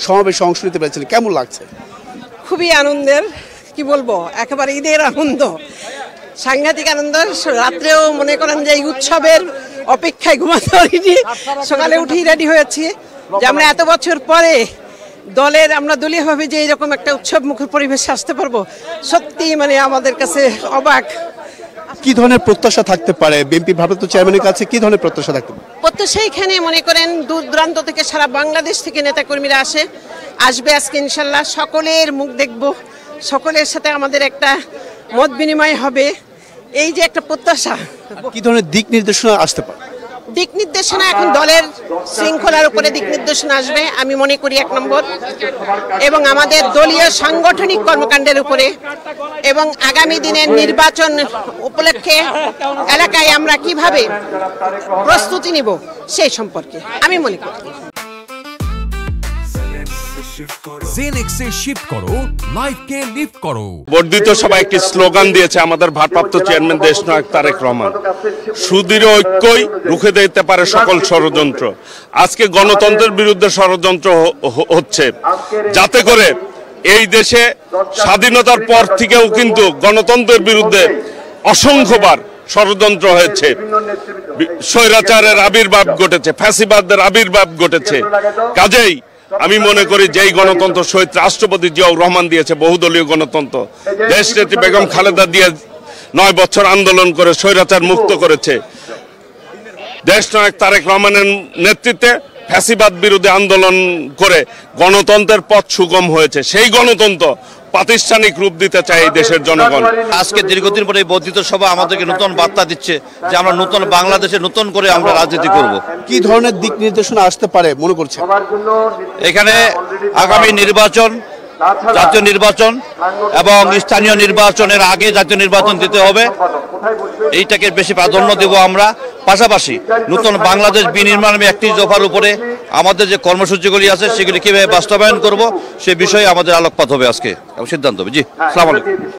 সমাবেশে অংশ নিতে পেরেছিলেন, কেমন লাগছে? খুবই আনন্দের, কি বলবো, একেবারে ঈদের আনন্দ, সাংঘাতিক আনন্দ। রাত্রেও মনে করেন যে এই উৎসবের অপেক্ষায় ঘুমাতে পারিনি, সকালে উঠেই রেডি হয়েছি যে আমরা এত বছর পরে আমরা দলীয়ভাবে যে এরকম একটা উৎসব মুখর পরিবেশে আসতে পারবো, সত্যি মানে আমাদের কাছে অবাক। কি ধরনের প্রত্যাশা থাকতে পারে বিএনপি ভারপ্রাপ্ত চেয়ারম্যানের কাছে, কি ধরনের প্রত্যাশা থাকতে পারে? প্রত্যাশা এখানে মনে করেন দূর দূরান্ত থেকে সারা বাংলাদেশ থেকে নেতাকর্মীরা আসবে আজকে ইনশাল্লাহ। সকলের মুখ দেখব, সকলের সাথে আমাদের একটা মত বিনিময় হবে, এই যে একটা প্রত্যাশা। কি ধরনের দিক নির্দেশনা আসতে পারে? দিক নির্দেশনা এখন দলের শৃঙ্খলার উপরে দিক নির্দেশনা আসবে আমি মনে করি 1 নম্বর, এবং আমাদের দলীয় সাংগঠনিক কর্মকাণ্ডের উপরে, এবং আগামী দিনের নির্বাচন উপলক্ষে এলাকায় আমরা কিভাবে প্রস্তুতি নিব সেই সম্পর্কে আমি মনে করি। জেনেক্সে শিফট করো, লাইফকে লিফট করো। বর্ধিত সভায় একটি স্লোগান দিয়েছে আমাদের ভারপ্রাপ্ত চেয়ারম্যান দেশনায়ক তারেক রহমান, সুদৃঢ় ঐক্যই রুখে দিতে পারে সকল ষড়যন্ত্র। আজকে গণতন্ত্রের বিরুদ্ধে ষড়যন্ত্র হচ্ছে, যাতে করে এই দেশে স্বাধীনতার পর থেকেও কিন্তু গণতন্ত্রের বিরুদ্ধে অসংখ্যবার ষড়যন্ত্র হয়েছে, স্বৈরাচারের আবির্ভাব ঘটেছে, ফ্যাসিবাদদের আবির্ভাব ঘটেছে। কাজেই আমি মনে করি যেই গণতন্ত্র শহীদ রাষ্ট্রপতি জিয়াউর রহমান দিয়েছে, বহুদলীয় গণতন্ত্র, দেশনেত্রী বেগম খালেদা জিয়া 9 বছর আন্দোলন করে স্বৈরাচার মুক্ত করেছে, দেশনায়ক তারেক রহমানের নেতৃত্বে ফ্যাসিবাদ বিরোধী আন্দোলন করে গণতন্ত্রের পথ সুগম হয়েছে। সেই গণতন্ত্র প্রাতিষ্ঠানিক রূপ দিতে চাই এই দেশের জনগণ। আজকে দীর্ঘদিন পরে এই বর্ধিত সভা আমাদেরকে নতুন বার্তা দিচ্ছে যে আমরা নতুন বাংলাদেশে নতুন করে আমরা রাজনীতি করব। কি ধরনের দিক নির্দেশনা আসতে পারে মনে করছেন? এখানে আগামী নির্বাচন, জাতীয় নির্বাচন এবং স্থানীয় নির্বাচনের আগে জাতীয় নির্বাচন দিতে হবে, এইটাকে বেশি প্রাধান্য দেব আমরা। পাশাপাশি নতুন বাংলাদেশ বিনির্মাণ 31 দফার উপরে আমাদের যে কর্মসূচিগুলি আছে সেগুলি কিভাবে বাস্তবায়ন করব সে বিষয়ে আমাদের আলোকপাত হবে আজকে এবং সিদ্ধান্ত হবে। জি, আসসালামু আলাইকুম।